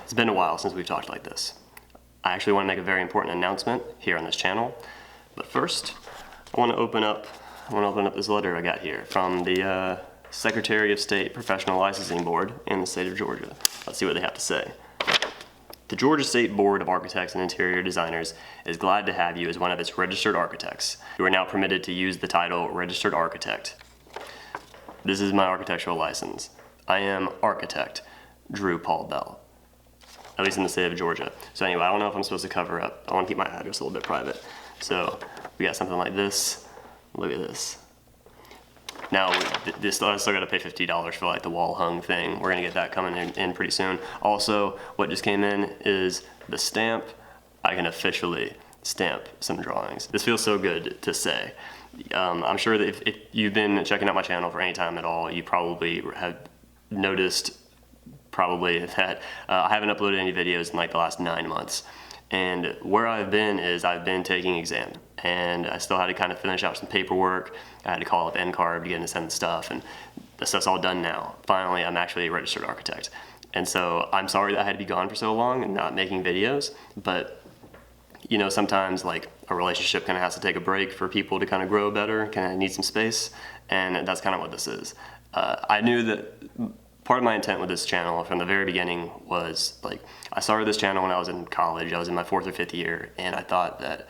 It's been a while since we've talked like this. I actually want to make a very important announcement here on this channel. But first, I want to open up this letter I got here from the Secretary of State Professional Licensing Board in the state of Georgia. Let's see what they have to say. The Georgia State Board of Architects and Interior Designers is glad to have you as one of its registered architects. You are now permitted to use the title Registered Architect. This is my architectural license. I am Architect Drew Paul Bell, at least in the state of Georgia. So anyway, I don't know if I'm supposed to cover up. I want to keep my address a little bit private. So we got something like this. Look at this. Now, I still got to pay $50 for like the wall hung thing. We're gonna get that coming in pretty soon. Also, what just came in is the stamp. I can officially stamp some drawings. This feels so good to say. I'm sure that if you've been checking out my channel for any time at all, you probably have noticed that I haven't uploaded any videos in like the last 9 months. And where I've been is I've been taking exams, and I still had to kind of finish out some paperwork. I had to call up NCARB to get in to send stuff, and the stuff's all done now. Finally, I'm actually a registered architect. And so I'm sorry that I had to be gone for so long and not making videos, but you know, sometimes like a relationship kind of has to take a break for people to kind of grow better, kind of need some space, and that's kind of what this is. I knew that part of my intent with this channel from the very beginning was like, I started this channel when I was in college. I was in my 4th or 5th year, and I thought that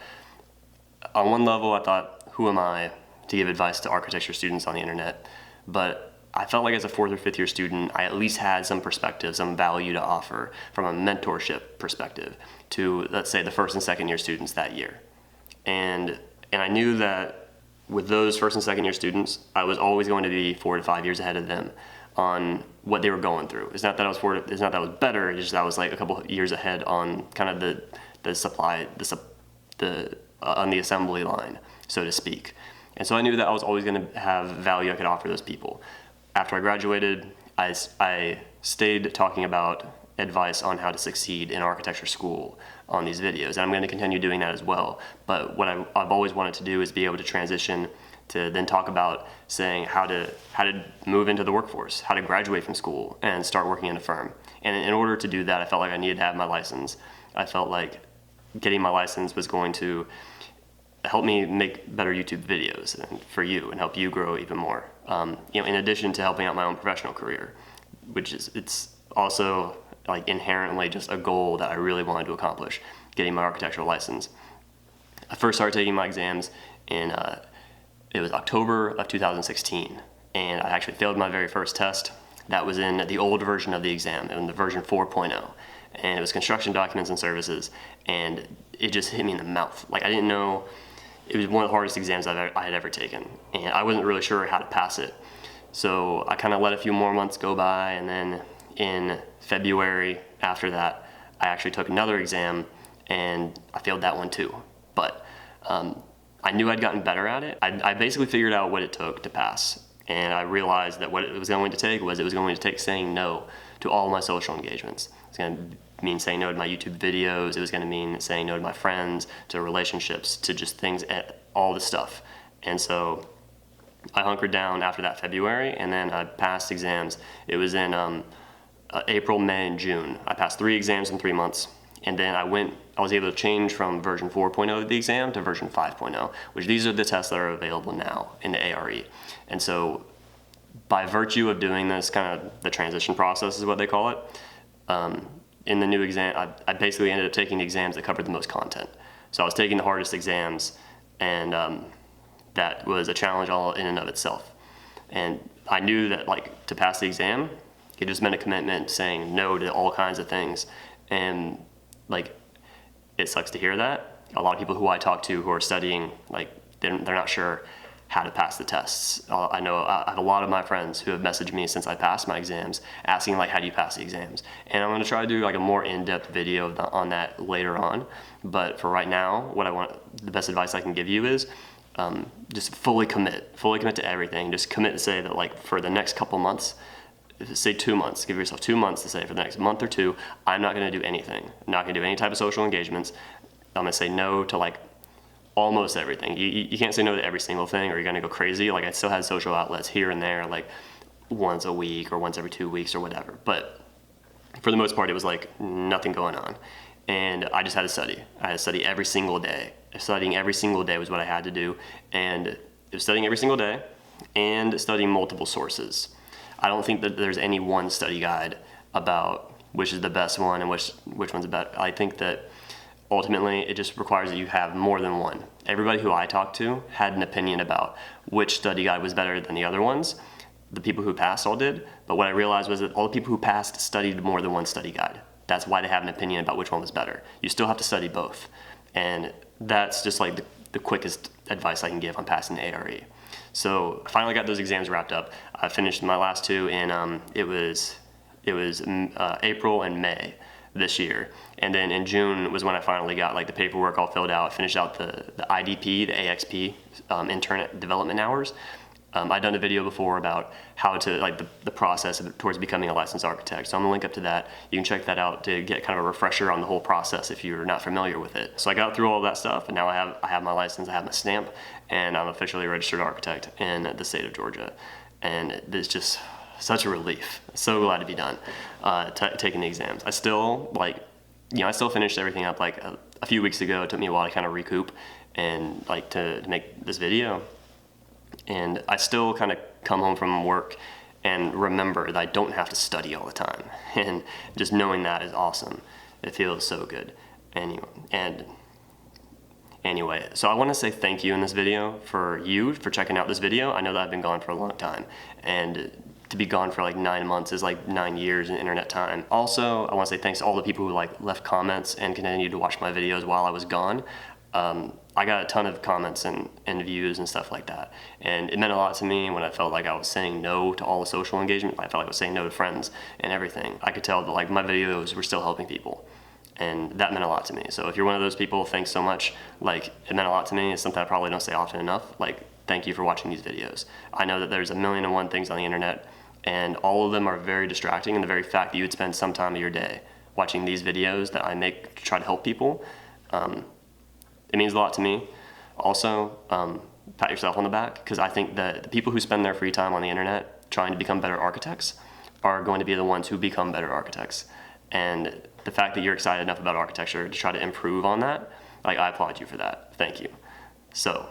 on one level, I thought, who am I to give advice to architecture students on the internet? But I felt like as a 4th or 5th year student, I at least had some perspective, some value to offer from a mentorship perspective to, let's say, the 1st and 2nd year students that year. And I knew that with those 1st and 2nd year students, I was always going to be 4 to 5 years ahead of them on what they were going through. It's not that I was better, it's just that I was like a couple of years ahead on kind of on the assembly line, so to speak. And so I knew that I was always going to have value I could offer those people. After I graduated, I stayed talking about advice on how to succeed in architecture school on these videos, and I'm going to continue doing that as well. But what I've always wanted to do is be able to transition to then talk about saying how to move into the workforce, how to graduate from school and start working in a firm. And in order to do that, I felt like I needed to have my license. I felt like getting my license was going to help me make better YouTube videos for you and help you grow even more. You know, in addition to helping out my own professional career, it's also like inherently just a goal that I really wanted to accomplish, getting my architectural license. I first started taking my exams in it was October of 2016, and I actually failed my very first test. That was in the old version of the exam, in the version 4.0, and it was construction documents and services, and it just hit me in the mouth. Like, I didn't know, it was one of the hardest exams I had ever taken, and I wasn't really sure how to pass it. So I kind of let a few more months go by, and then in February after that, I actually took another exam, and I failed that one too. But I knew I'd gotten better at it. I basically figured out what it took to pass, and I realized that what it was going to take was saying no to all my social engagements. It's going to mean saying no to my YouTube videos. It was going to mean saying no to my friends, to relationships, to just things, all the stuff. And so I hunkered down after that February, and then I passed exams. It was in April, May, and June. I passed 3 exams in 3 months. And then I was able to change from version 4.0 of the exam to version 5.0, which these are the tests that are available now in the ARE. And so by virtue of doing this, kind of the transition process is what they call it, in the new exam, I basically ended up taking the exams that covered the most content. So I was taking the hardest exams, and that was a challenge all in and of itself. And I knew that like to pass the exam, it just meant a commitment saying no to all kinds of things. And like, it sucks to hear that. A lot of people who I talk to who are studying, like, they're not sure how to pass the tests. I know I have a lot of my friends who have messaged me since I passed my exams, asking like, how do you pass the exams? And I'm gonna try to do like a more in-depth video on that later on. But for right now, the best advice I can give you is just fully commit to everything. Just commit to say that like for the next couple months, say 2 months, give yourself 2 months to say for the next month or 2, I'm not gonna do anything. I'm not gonna do any type of social engagements. I'm gonna say no to like almost everything. You can't say no to every single thing or you're gonna go crazy. Like, I still had social outlets here and there, like once a week or once every 2 weeks or whatever. But for the most part, it was like nothing going on. And I just had to study. I had to study every single day. Studying every single day was what I had to do. And it was studying every single day and studying multiple sources. I don't think that there's any one study guide about which is the best one and which one's the best. I think that ultimately it just requires that you have more than one. Everybody who I talked to had an opinion about which study guide was better than the other ones. The people who passed all did, but what I realized was that all the people who passed studied more than one study guide. That's why they have an opinion about which one was better. You still have to study both. And that's just like the quickest advice I can give on passing the ARE. So I finally got those exams wrapped up. I finished my last two in, it was April and May this year. And then in June was when I finally got like the paperwork all filled out, finished out the IDP, the AXP, intern development hours. I'd done a video before about how to, like the process towards becoming a licensed architect. So I'm gonna link up to that. You can check that out to get kind of a refresher on the whole process if you're not familiar with it. So I got through all that stuff, and now I have my license, I have my stamp, and I'm officially a registered architect in the state of Georgia. And it's just such a relief. So glad to be done taking the exams. I still I still finished everything up like a few weeks ago. It took me a while to kind of recoup and like to make this video. And I still kind of come home from work and remember that I don't have to study all the time. And just knowing that is awesome. It feels so good. Anyway, so I want to say thank you in this video for checking out this video. I know that I've been gone for a long time, and to be gone for like 9 months is like 9 years in internet time. Also, I want to say thanks to all the people who like left comments and continued to watch my videos while I was gone. I got a ton of comments and views and stuff like that. And it meant a lot to me when I felt like I was saying no to all the social engagement. I felt like I was saying no to friends and everything. I could tell that like my videos were still helping people. And that meant a lot to me. So if you're one of those people, thanks so much. Like, it meant a lot to me. It's something I probably don't say often enough. Like, thank you for watching these videos. I know that there's 1,000,001 things on the internet, and all of them are very distracting, and the very fact that you would spend some time of your day watching these videos that I make to try to help people, it means a lot to me. Also, pat yourself on the back, because I think that the people who spend their free time on the internet trying to become better architects are going to be the ones who become better architects. And the fact that you're excited enough about architecture to try to improve on that, like, I applaud you for that. Thank you. So,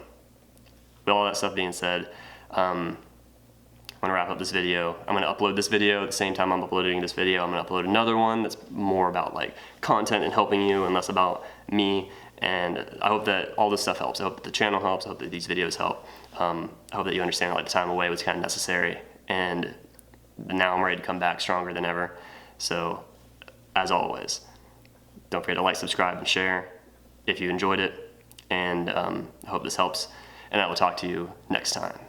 with all that stuff being said, I'm gonna wrap up this video. I'm gonna upload this video at the same time I'm uploading this video. I'm gonna upload another one that's more about like content and helping you and less about me. And I hope that all this stuff helps. I hope that the channel helps. I hope that these videos help. I hope that you understand like the time away was kind of necessary. And now I'm ready to come back stronger than ever. So, as always, don't forget to like, subscribe, and share if you enjoyed it. And I hope this helps. And I will talk to you next time.